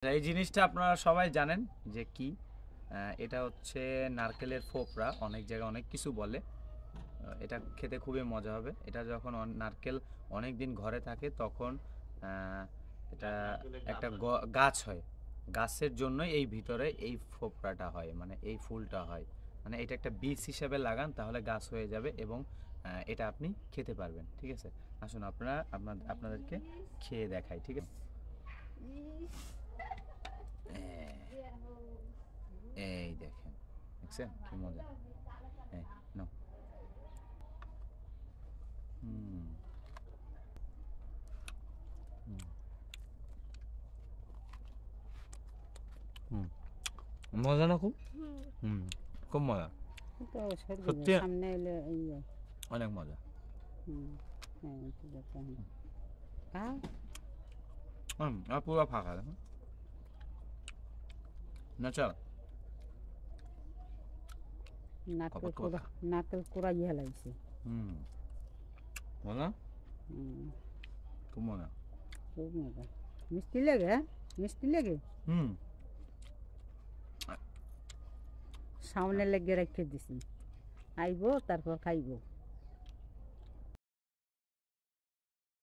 এই জিনিসটা আপনারা সবাই জানেন যে কি এটা হচ্ছে নারকেলের ফোপরা, অনেক জায়গায় অনেক কিছু বলে। এটা খেতে খুবই মজা হবে। এটা যখন নারকেল অনেক দিন ঘরে থাকে তখন এটা একটা গাছ হয়, গাছের জন্যই এই ভিতরে এই ফোপরাটা হয়, মানে এই ফুলটা হয়। মানে এটা একটা বীজ হিসাবে লাগান তাহলে গাছ হয়ে যাবে এবং এটা আপনি খেতে পারবেন। ঠিক আছে, আসুন আপনাদেরকে খেয়ে দেখাই। ঠিক আছে, এই দেখেন, দেখছেন কি মজা। এই নাও। হুম হুম হুম, মজা না খুব? হুম, খুব মজা, তো সত্যি সরকারের সামনে এলে ইয়ে অনেক মজা। হ্যাঁ ঠিক আছে হ্যাঁ আর পুরো ফাঁকা দেখুন, ন্যাচারাল। নারকেল কপাত কপাত কোড়া খা। নারকেল কোড়া ইয়ে লাগছে হুম, মজা, হুম, খুব মজা। খুব মজা মিষ্টি লাগে হ্যাঁ মিষ্টি লাগে হুম, সামনে লেগে রেখে দিছি আইবো তারপর খাইবো